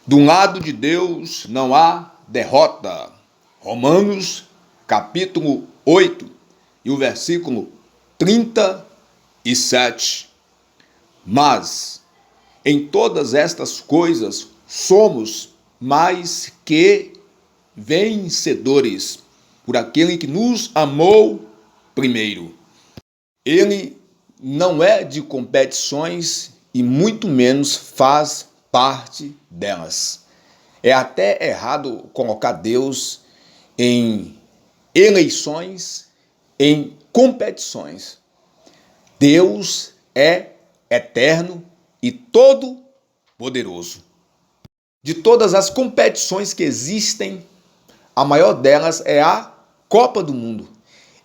Do lado de Deus não há derrota. Romanos, capítulo 8, e o versículo 37. Mas em todas estas coisas somos mais que vencedores por aquele que nos amou primeiro. Ele não é de competições e muito menos faz parte delas. É até errado colocar Deus em eleições, em competições. Deus é eterno e todo-poderoso. De todas as competições que existem, a maior delas é a Copa do Mundo.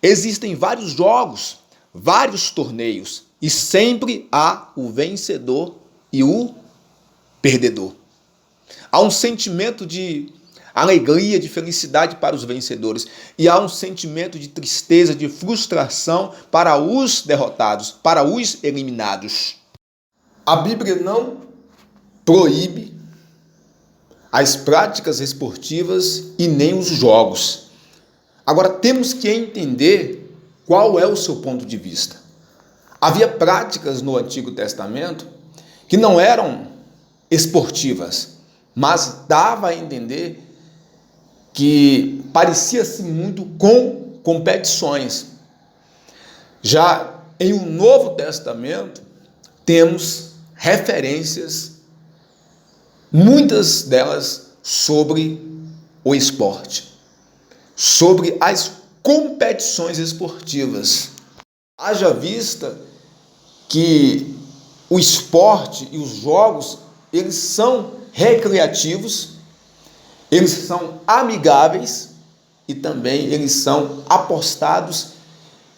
Existem vários jogos, vários torneios e sempre há o vencedor e o perdedor. Há um sentimento de alegria, de felicidade para os vencedores e há um sentimento de tristeza, de frustração para os derrotados, para os eliminados. A Bíblia não proíbe as práticas esportivas e nem os jogos. Agora temos que entender qual é o seu ponto de vista. Havia práticas no Antigo Testamento que não eram esportivas, mas dava a entender que parecia-se muito com competições. Já em um Novo Testamento, temos referências, muitas delas sobre o esporte, sobre as competições esportivas. Haja vista que o esporte e os jogos, eles são recreativos, eles são amigáveis e também eles são apostados.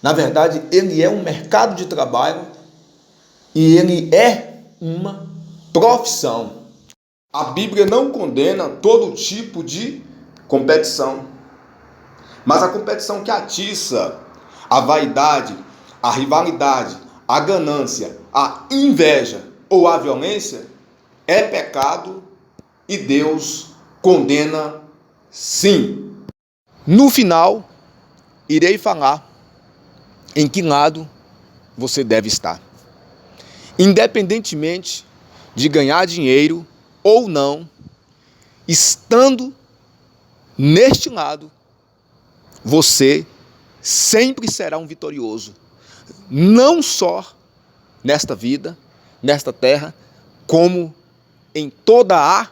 Na verdade, ele é um mercado de trabalho e ele é uma profissão. A Bíblia não condena todo tipo de competição, mas a competição que atiça a vaidade, a rivalidade, a ganância, a inveja ou a violência é pecado e Deus condena sim. No final, irei falar em que lado você deve estar. Independentemente de ganhar dinheiro ou não, estando neste lado, você sempre será um vitorioso. Não só nesta vida, nesta terra, como em toda a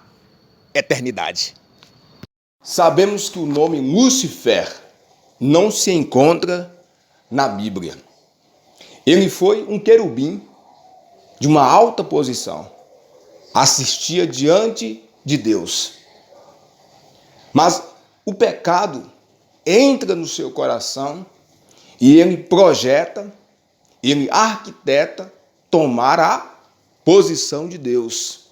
eternidade. Sabemos que o nome Lúcifer não se encontra na Bíblia. Ele foi um querubim de uma alta posição, assistia diante de Deus. Mas o pecado entra no seu coração e ele projeta, ele arquiteta tomar a posição de Deus.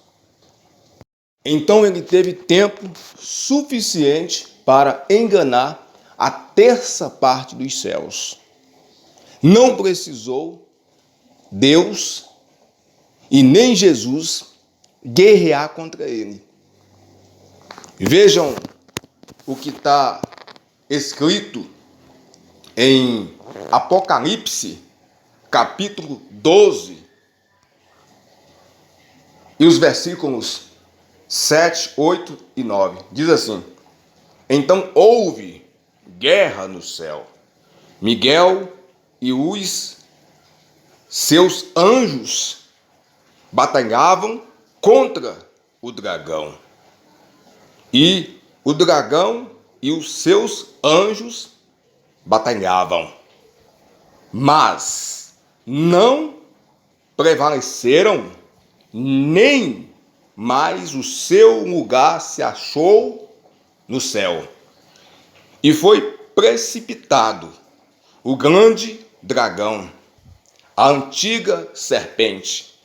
Então ele teve tempo suficiente para enganar a terça parte dos céus. Não precisou Deus e nem Jesus guerrear contra ele. Vejam o que está escrito em Apocalipse, capítulo 12, e os versículos 7, 8 e 9. Diz assim: então houve guerra no céu. Miguel e os seus anjos batalhavam contra o dragão. E o dragão e os seus anjos batalhavam, mas não prevaleceram, nem mais o seu lugar se achou no céu. E foi precipitado o grande dragão, a antiga serpente,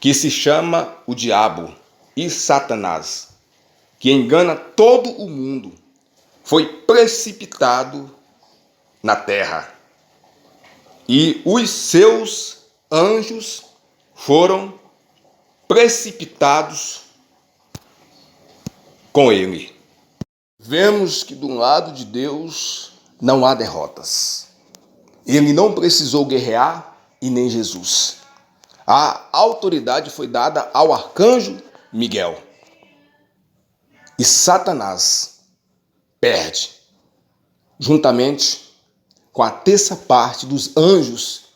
que se chama o diabo e Satanás, que engana todo o mundo, foi precipitado na terra. E os seus anjos foram precipitados com ele. Vemos que do lado de Deus não há derrotas. Ele não precisou guerrear e nem Jesus. A autoridade foi dada ao arcanjo Miguel. E Satanás perde, juntamente com a terça parte dos anjos,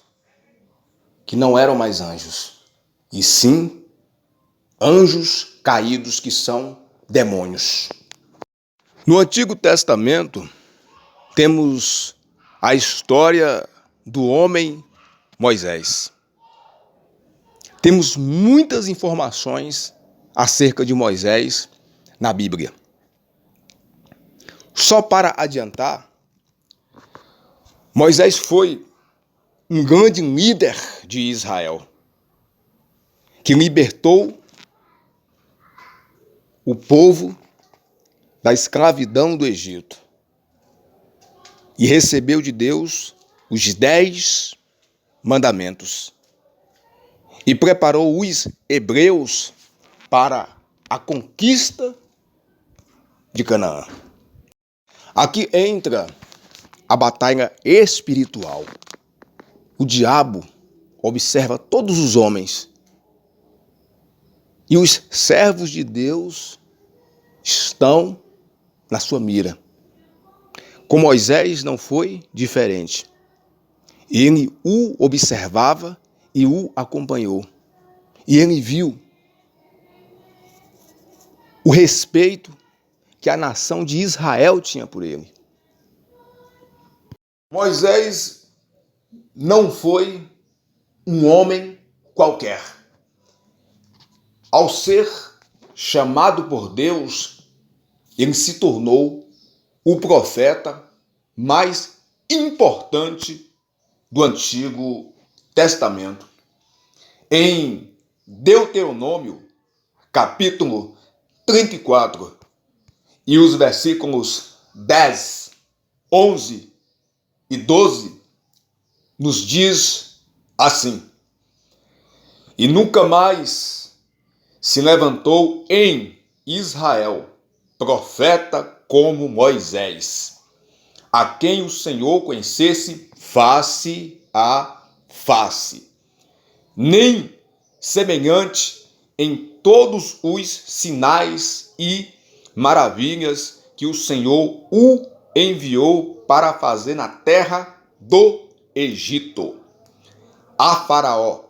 que não eram mais anjos, e sim anjos caídos, que são demônios. No Antigo Testamento, temos a história do homem Moisés. Temos muitas informações acerca de Moisés na Bíblia. Só para adiantar, Moisés foi um grande líder de Israel, que libertou o povo da escravidão do Egito e recebeu de Deus os 10 mandamentos e preparou os hebreus para a conquista de Canaã. Aqui entra a batalha espiritual. O diabo observa todos os homens e os servos de Deus estão na sua mira. Com Moisés não foi diferente. Ele o observava e o acompanhou. E ele viu o respeito que a nação de Israel tinha por ele. Moisés não foi um homem qualquer. Ao ser chamado por Deus, ele se tornou o profeta mais importante do Antigo Testamento. Em Deuteronômio, capítulo 34, e os versículos 10, 11 e 12, nos diz assim: E nunca mais se levantou em Israel profeta como Moisés, a quem o Senhor conhecesse face a face, nem semelhante em todos os sinais e maravilhas que o Senhor o enviou para fazer na terra do Egito, a Faraó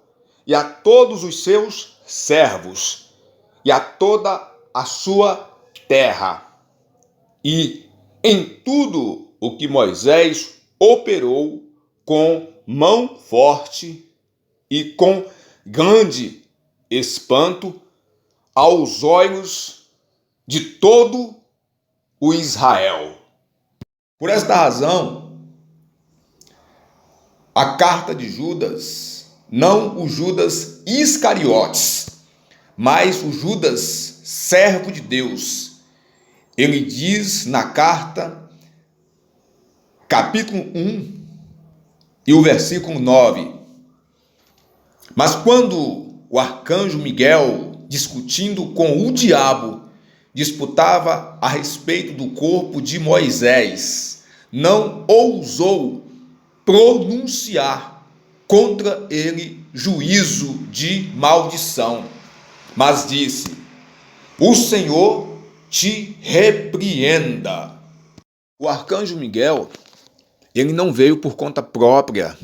e a todos os seus servos e a toda a sua terra, e em tudo o que Moisés operou com mão forte e com grande espanto aos olhos de todo o Israel. Por esta razão, a carta de Judas, não o Judas Iscariotes, mas o Judas, servo de Deus, ele diz na carta, capítulo 1 e o versículo 9: Mas quando o arcanjo Miguel, discutindo com o diabo, disputava a respeito do corpo de Moisés, não ousou pronunciar contra ele juízo de maldição, mas disse: O Senhor te repreenda. O arcanjo Miguel, ele não veio por conta própria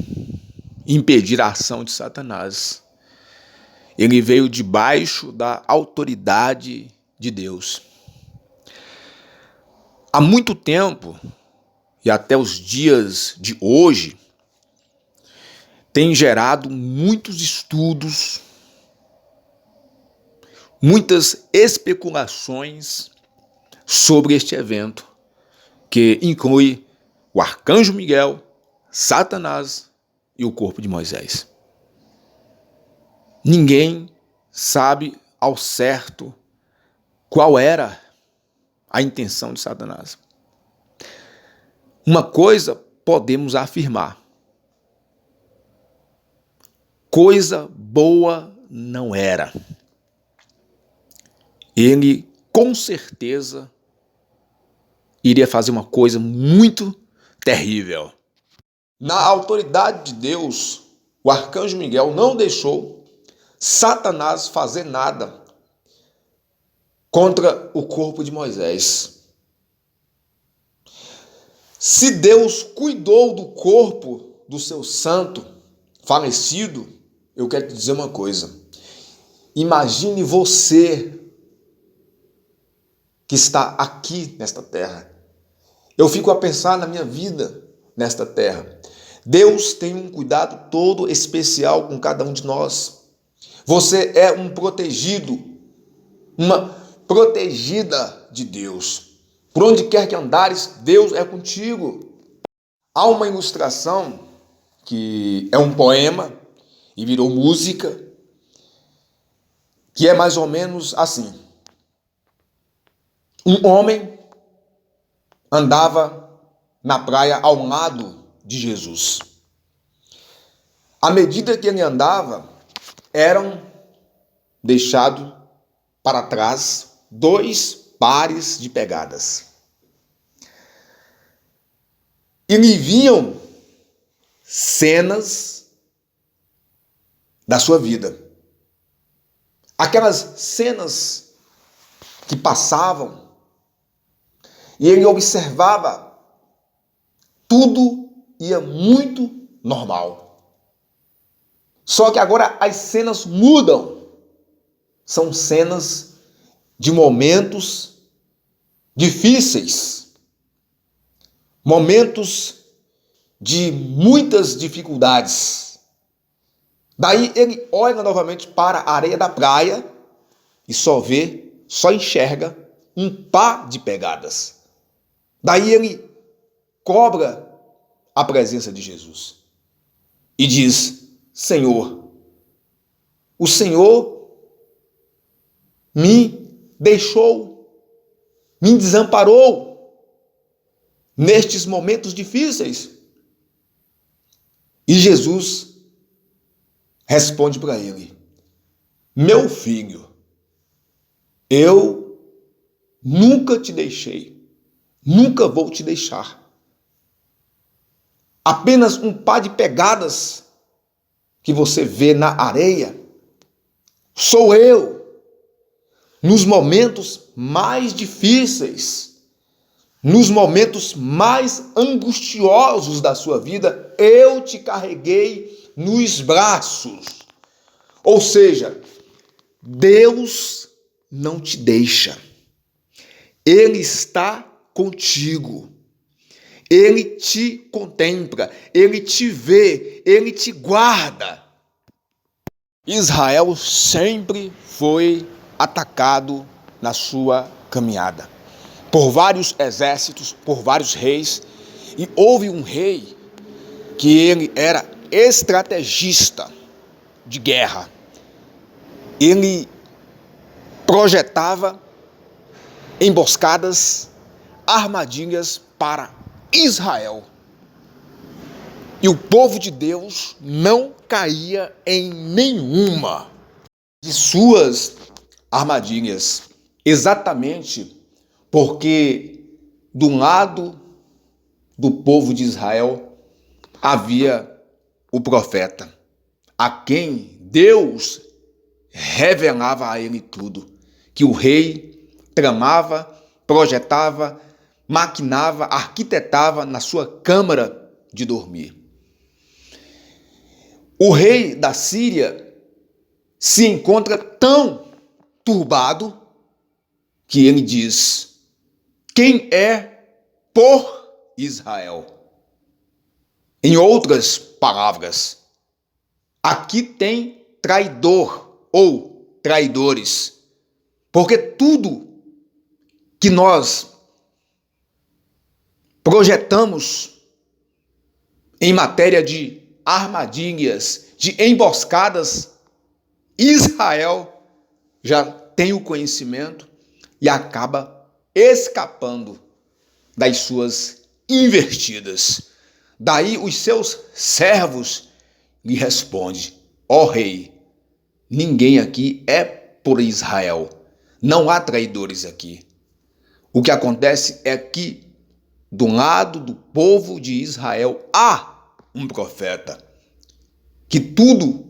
impedir a ação de Satanás. Ele veio debaixo da autoridade de Deus. Há muito tempo, e até os dias de hoje, tem gerado muitos estudos, muitas especulações sobre este evento, que inclui o arcanjo Miguel, Satanás e o corpo de Moisés. Ninguém sabe ao certo qual era a intenção de Satanás. Uma coisa podemos afirmar: coisa boa não era. Ele com certeza iria fazer uma coisa muito terrível. Na autoridade de Deus, o arcanjo Miguel não deixou Satanás fazer nada contra o corpo de Moisés. Se Deus cuidou do corpo do seu santo falecido, eu quero te dizer uma coisa. Imagine você que está aqui nesta terra. Eu fico a pensar na minha vida nesta terra. Deus tem um cuidado todo especial com cada um de nós. Você é um protegido, uma protegida de Deus. Por onde quer que andares, Deus é contigo. Há uma ilustração que é um poema e virou música, que é mais ou menos assim. Um homem andava na praia ao lado de Jesus. À medida que ele andava, eram deixados para trás 2 pares de pegadas. E lhe vinham cenas da sua vida. Aquelas cenas que passavam e ele observava, tudo ia muito normal. Só que agora as cenas mudam. São cenas de momentos difíceis, momentos de muitas dificuldades. Daí ele olha novamente para a areia da praia e só enxerga um par de pegadas. Daí ele cobra a presença de Jesus e diz: Senhor, o Senhor me deixou, me desamparou nestes momentos difíceis. E Jesus responde para ele: meu filho, eu nunca te deixei, nunca vou te deixar. Apenas um par de pegadas que você vê na areia sou eu. Nos momentos mais difíceis, nos momentos mais angustiosos da sua vida, eu te carreguei nos braços. Ou seja, Deus não te deixa. Ele está contigo. Ele te contempla, ele te vê, ele te guarda. Israel sempre foi atacado na sua caminhada por vários exércitos, por vários reis, e houve um rei que ele era estrategista de guerra. Ele projetava emboscadas, armadilhas para Israel. E o povo de Deus não caía em nenhuma de suas armadilhas, exatamente porque do lado do povo de Israel havia o profeta, a quem Deus revelava a ele tudo, que o rei tramava, projetava, maquinava, arquitetava na sua câmara de dormir. O rei da Síria se encontra tão turbado que ele diz: quem é por Israel? Em outras palavras, aqui tem traidor ou traidores, porque tudo que nós projetamos em matéria de armadilhas, de emboscadas, Israel já tem o conhecimento e acaba escapando das suas investidas. Daí os seus servos lhe respondem: ó rei, ninguém aqui é por Israel, Não há traidores aqui. O que acontece é que do lado do povo de Israel há um profeta, que tudo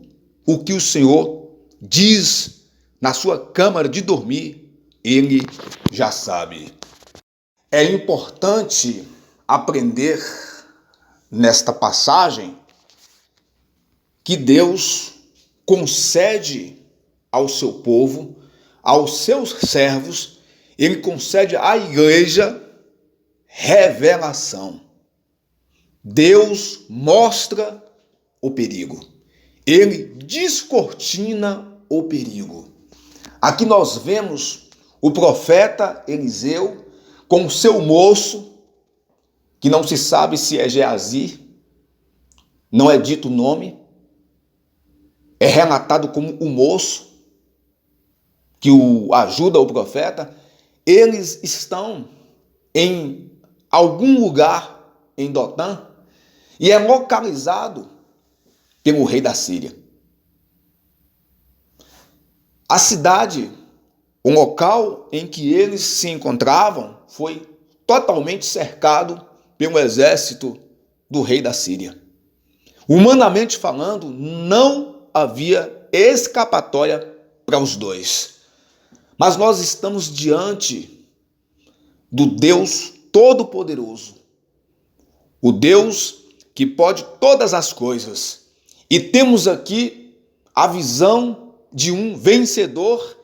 o que o Senhor diz na sua câmara de dormir, ele já sabe. É importante aprender nesta passagem que Deus concede ao seu povo, aos seus servos, ele concede à igreja revelação. Deus mostra o perigo. Ele descortina o perigo. Aqui nós vemos o profeta Eliseu com o seu moço, que não se sabe se é Geazi, não é dito o nome, é relatado como o moço que o ajuda o profeta. Eles estão em algum lugar em Dotã e é localizado pelo rei da Síria. A cidade, o local em que eles se encontravam, foi totalmente cercado pelo exército do rei da Síria. Humanamente falando, não havia escapatória para os dois. Mas nós estamos diante do Deus Todo-Poderoso, o Deus que pode todas as coisas. E temos aqui a visão de um vencedor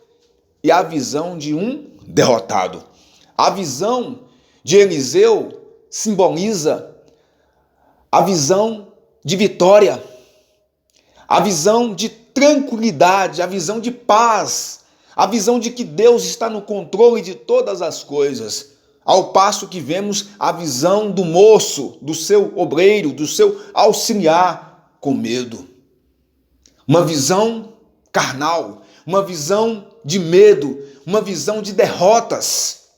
e a visão de um derrotado. A visão de Eliseu simboliza a visão de vitória, a visão de tranquilidade, a visão de paz, a visão de que Deus está no controle de todas as coisas, ao passo que vemos a visão do moço, do seu obreiro, do seu auxiliar com medo. Uma visão carnal, uma visão de medo, uma visão de derrotas.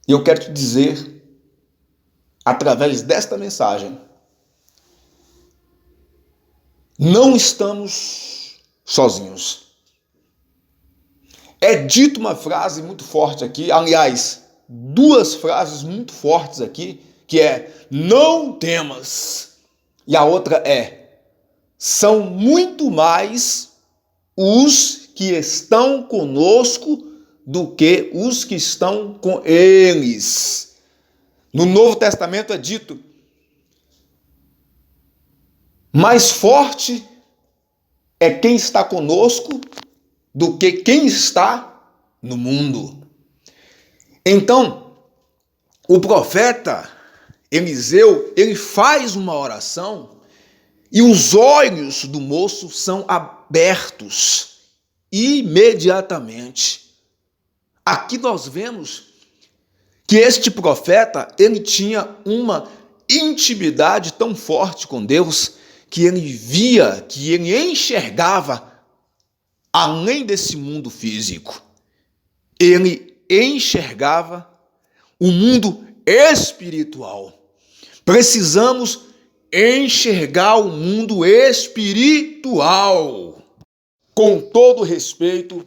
E eu quero te dizer, através desta mensagem, não estamos sozinhos. É dito uma frase muito forte aqui, aliás, duas frases muito fortes aqui, que é: não temas. E a outra é: são muito mais os que estão conosco do que os que estão com eles. No Novo Testamento é dito: mais forte é quem está conosco do que quem está no mundo. Então, o profeta Eliseu, ele faz uma oração e os olhos do moço são abertos imediatamente. Aqui nós vemos que este profeta, ele tinha uma intimidade tão forte com Deus que ele via, que ele enxergava além desse mundo físico. Ele enxergava o mundo espiritual. Precisamos enxergar o mundo espiritual. Com todo respeito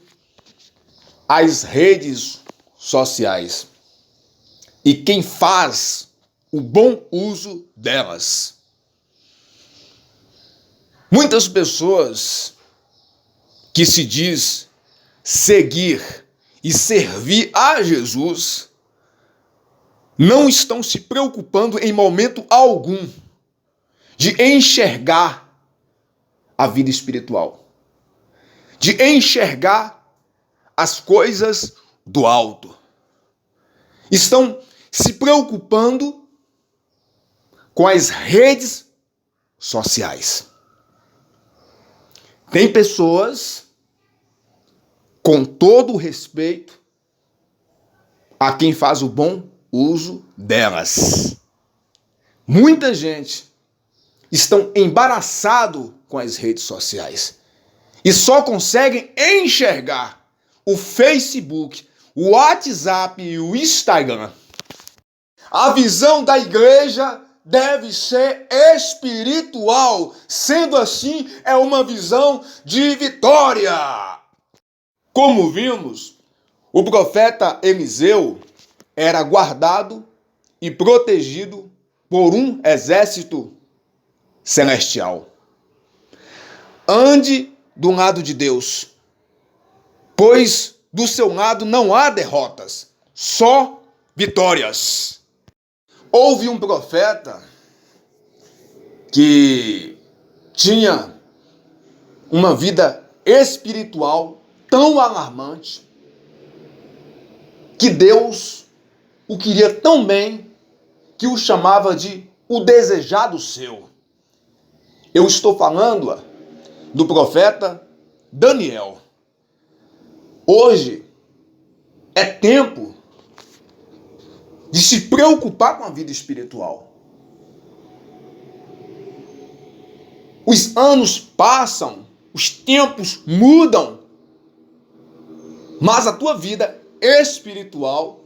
às redes sociais e quem faz o bom uso delas. Muitas pessoas que se diz seguir e servir a Jesus não estão se preocupando em momento algum de enxergar a vida espiritual, de enxergar as coisas do alto. Estão se preocupando com as redes sociais. Tem pessoas, com todo o respeito a quem faz o bom uso delas. Muita gente estão embaraçado com as redes sociais e só conseguem enxergar o Facebook, o WhatsApp e o Instagram. A visão da igreja deve ser espiritual. Sendo assim, é uma visão de vitória. como vimos, o profeta Eliseu era guardado e protegido por um exército celestial. Ande do lado de Deus, pois do seu lado não há derrotas, só vitórias. Houve um profeta que tinha uma vida espiritual tão alarmante que Deus o queria tão bem que o chamava de o desejado seu. Eu estou falando do profeta Daniel. Hoje é tempo de se preocupar com a vida espiritual. Os anos passam, os tempos mudam, mas a tua vida espiritual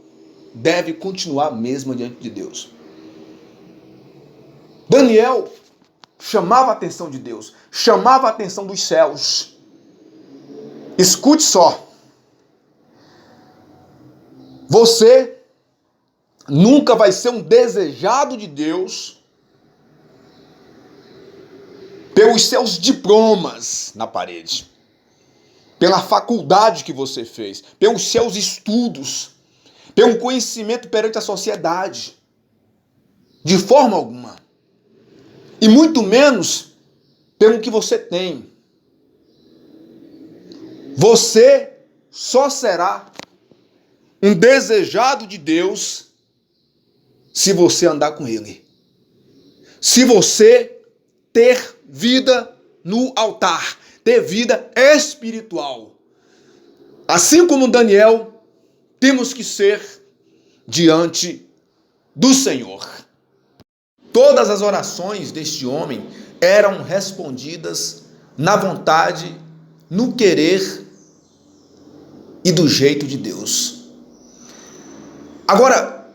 deve continuar a mesma diante de Deus. Daniel chamava a atenção de Deus, chamava a atenção dos céus. Escute só. Você nunca vai ser um desejado de Deus pelos seus diplomas na parede, pela faculdade que você fez, pelos seus estudos, pelo conhecimento perante a sociedade. De forma alguma. E muito menos pelo que você tem. Você só será um desejado de Deus se você andar com Ele. Se você ter vida no altar, ter vida espiritual. Assim como Daniel, temos que ser diante do Senhor. Todas as orações deste homem eram respondidas na vontade, no querer e do jeito de Deus. Agora,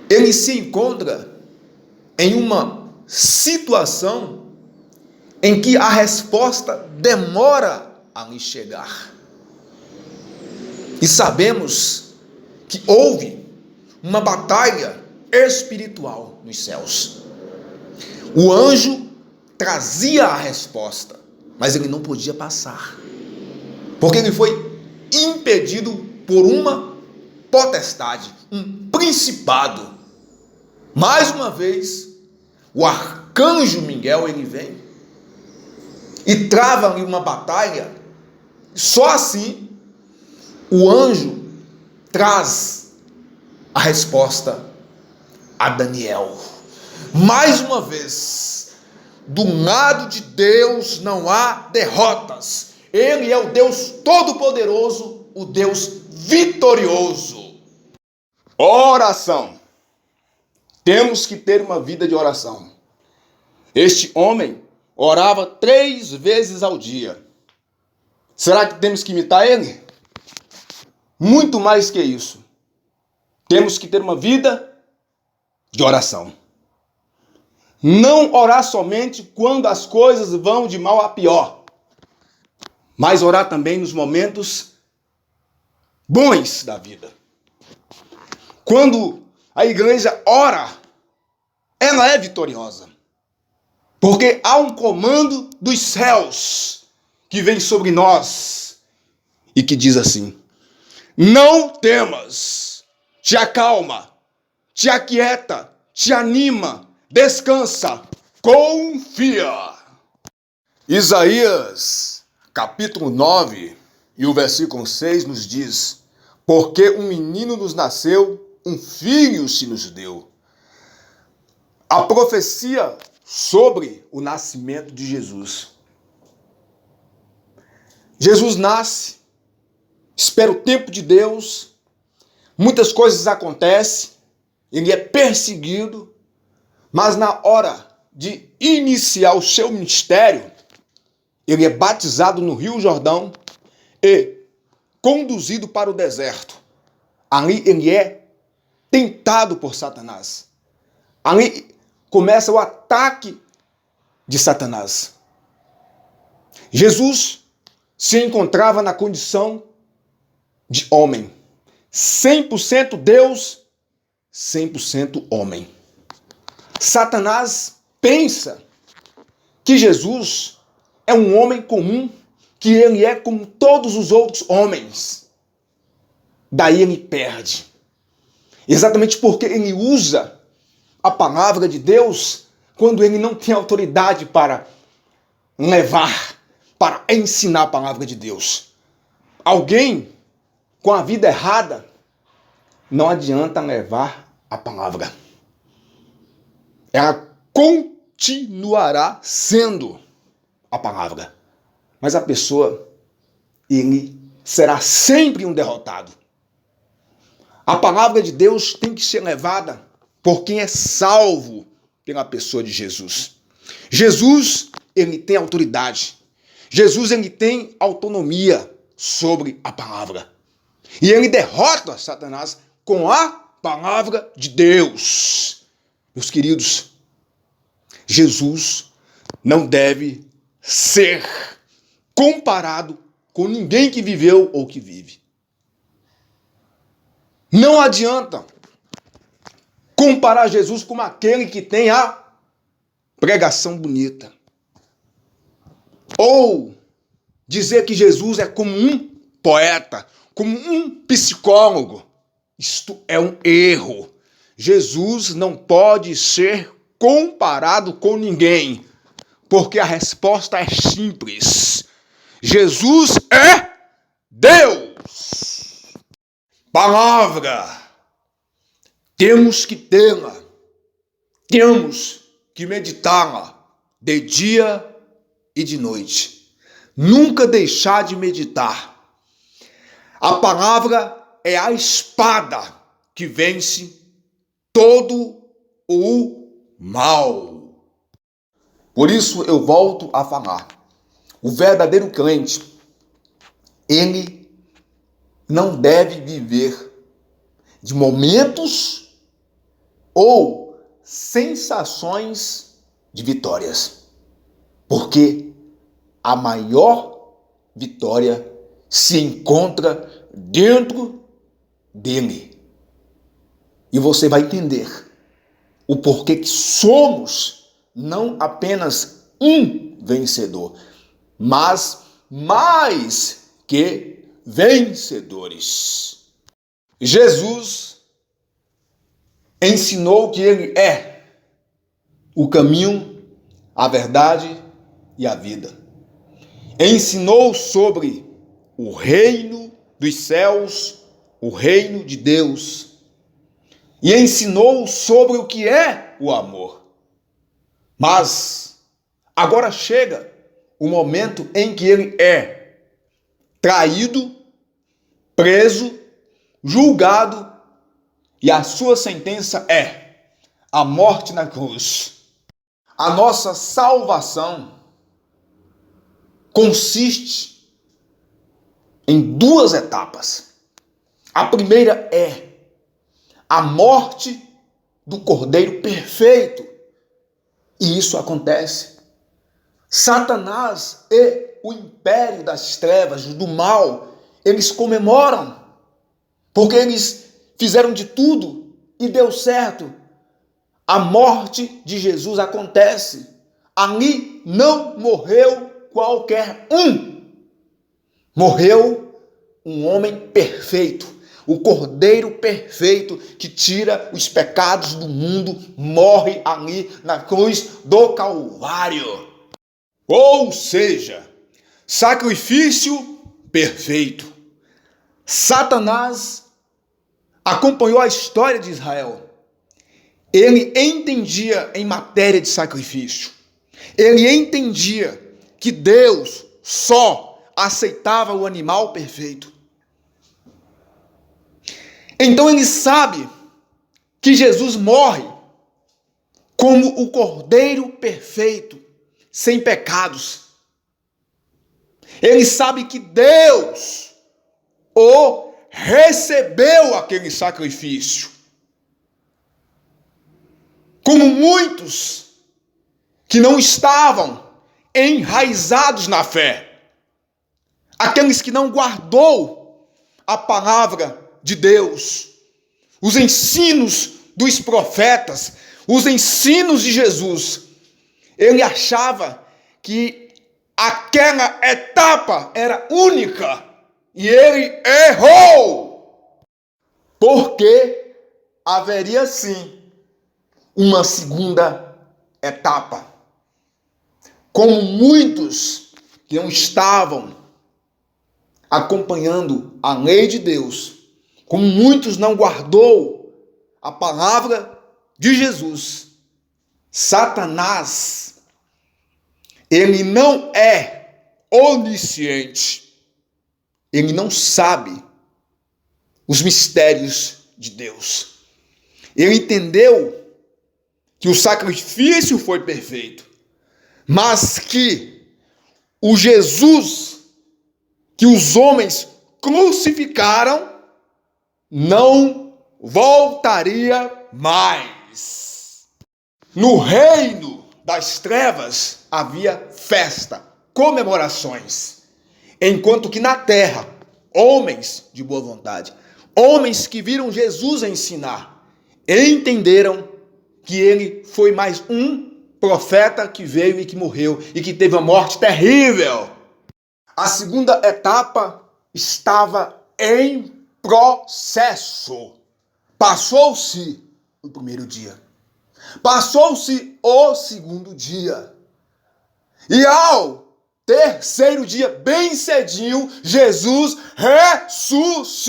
ele se encontra em uma situação em que a resposta demora a lhe chegar. E sabemos que houve uma batalha espiritual nos céus. O anjo trazia a resposta, mas ele não podia passar, porque ele foi impedido por uma potestade, um principado. Mais uma vez, o arcanjo Miguel, ele vem e trava ali uma batalha. Só assim o anjo traz a resposta a Daniel. Mais uma vez, do lado de Deus não há derrotas. Ele é o Deus Todo-Poderoso, o Deus vitorioso. Oração. Temos que ter uma vida de oração. Este homem orava 3 vezes ao dia. Será que temos que imitar ele? Muito mais que isso. Temos que ter uma vida de oração. Não orar somente quando as coisas vão de mal a pior, mas orar também nos momentos bons da vida. Quando a igreja ora, ela é vitoriosa, porque há um comando dos céus que vem sobre nós e que diz assim: não temas, te acalma, te aquieta, te anima, descansa, confia. Isaías, capítulo 9, e o versículo 6 nos diz: porque um menino nos nasceu, um filho se nos deu. A profecia sobre o nascimento de Jesus. Jesus nasce, espera o tempo de Deus, muitas coisas acontecem, ele é perseguido, mas na hora de iniciar o seu ministério, ele é batizado no Rio Jordão e conduzido para o deserto. Ali ele é tentado por Satanás. Ali começa o ataque de Satanás. Jesus se encontrava na condição de homem. 100% Deus, 100% homem. Satanás pensa que Jesus é um homem comum, que ele é como todos os outros homens. Daí ele perde. Exatamente porque ele usa a palavra de Deus quando ele não tem autoridade para levar, para ensinar a palavra de Deus. Alguém com a vida errada não adianta levar a palavra. Ela continuará sendo a palavra. Mas a pessoa, ele será sempre um derrotado. A palavra de Deus tem que ser levada por quem é salvo pela pessoa de Jesus. Jesus, ele tem autoridade. Jesus, ele tem autonomia sobre a palavra. E ele derrota Satanás com a palavra de Deus. Meus queridos, Jesus não deve ser comparado com ninguém que viveu ou que vive. Não adianta comparar Jesus com aquele que tem a pregação bonita. Ou dizer que Jesus é como um poeta, como um psicólogo. Isto é um erro. Jesus não pode ser comparado com ninguém, porque a resposta é simples. Jesus é Deus. Palavra. Temos que tê-la. Temos que meditá-la de dia e de noite. Nunca deixar de meditar. A palavra é a espada que vence todo o mal. Por isso eu volto a falar. O verdadeiro crente, ele não deve viver de momentos ou sensações de vitórias. Porque a maior vitória se encontra dentro dele. E você vai entender o porquê que somos não apenas um vencedor, mas mais que vencedores. Jesus ensinou que ele é o caminho, a verdade e a vida. Ensinou sobre o reino dos céus, o reino de Deus. E ensinou sobre o que é o amor. Mas agora chega o momento em que ele é traído, preso, julgado, e a sua sentença é a morte na cruz. A nossa salvação consiste em duas etapas. A primeira é a morte do Cordeiro perfeito. E isso acontece. Satanás e o império das trevas, do mal, eles comemoram, porque eles fizeram de tudo e deu certo. A morte de Jesus acontece. Ali não morreu qualquer um. Morreu um homem perfeito, o Cordeiro perfeito que tira os pecados do mundo, morre ali na cruz do Calvário. Ou seja, sacrifício perfeito. Satanás acompanhou a história de Israel. Ele entendia em matéria de sacrifício. Ele entendia que Deus só aceitava o animal perfeito. Então ele sabe que Jesus morre como o Cordeiro perfeito, sem pecados. Ele sabe que Deus o recebeu aquele sacrifício. Como muitos que não estavam enraizados na fé, aqueles que não guardou a palavra de Deus, os ensinos dos profetas, os ensinos de Jesus. Ele achava que aquela etapa era única e ele errou, porque haveria sim uma segunda etapa. Como muitos que não estavam acompanhando a lei de Deus, como muitos não guardou a palavra de Jesus, Satanás, ele não é onisciente, ele não sabe os mistérios de Deus. Ele entendeu que o sacrifício foi perfeito, mas que o Jesus que os homens crucificaram não voltaria mais. No reino das trevas havia festa, comemorações, enquanto que na terra, homens de boa vontade, homens que viram Jesus ensinar, entenderam que ele foi mais um profeta que veio e que morreu e que teve uma morte terrível. A segunda etapa estava em processo. Passou-se o primeiro dia. Passou-se o segundo dia. E ao terceiro dia, bem cedinho, Jesus ressuscitou.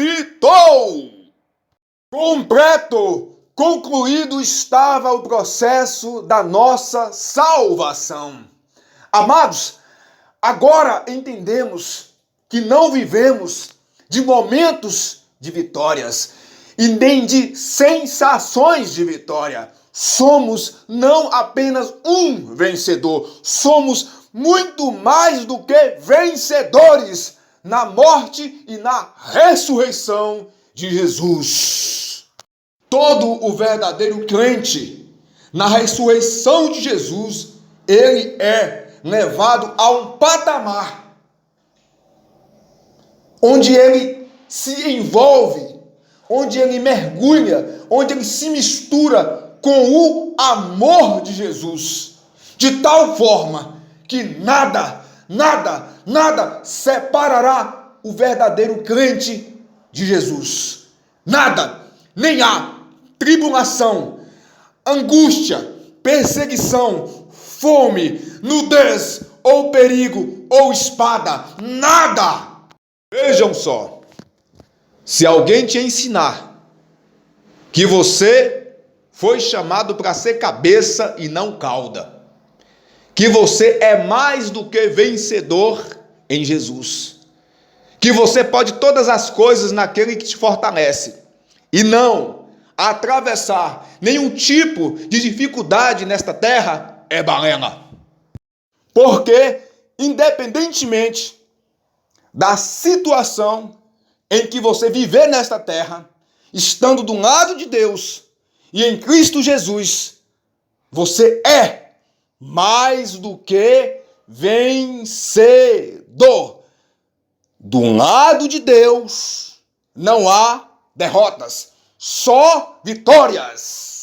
Completo, concluído estava o processo da nossa salvação. Amados, agora entendemos que não vivemos de momentos de vitórias e nem de sensações de vitória. Somos não apenas um vencedor, somos muito mais do que vencedores na morte e na ressurreição de Jesus. Todo o verdadeiro crente, na ressurreição de Jesus, ele é levado a um patamar onde ele se envolve, onde ele mergulha, onde ele se mistura com o amor de Jesus, de tal forma que nada separará o verdadeiro crente de Jesus. Nada, nem a tribulação, angústia, perseguição, fome, nudez, ou perigo, ou espada, nada. Vejam só, se alguém te ensinar que você foi chamado para ser cabeça e não cauda, que você é mais do que vencedor em Jesus, que você pode todas as coisas naquele que te fortalece, e não atravessar nenhum tipo de dificuldade nesta terra, é balela. Porque, independentemente da situação em que você viver nesta terra, estando do lado de Deus e em Cristo Jesus, você é mais do que vencedor. Do lado de Deus não há derrotas, só vitórias.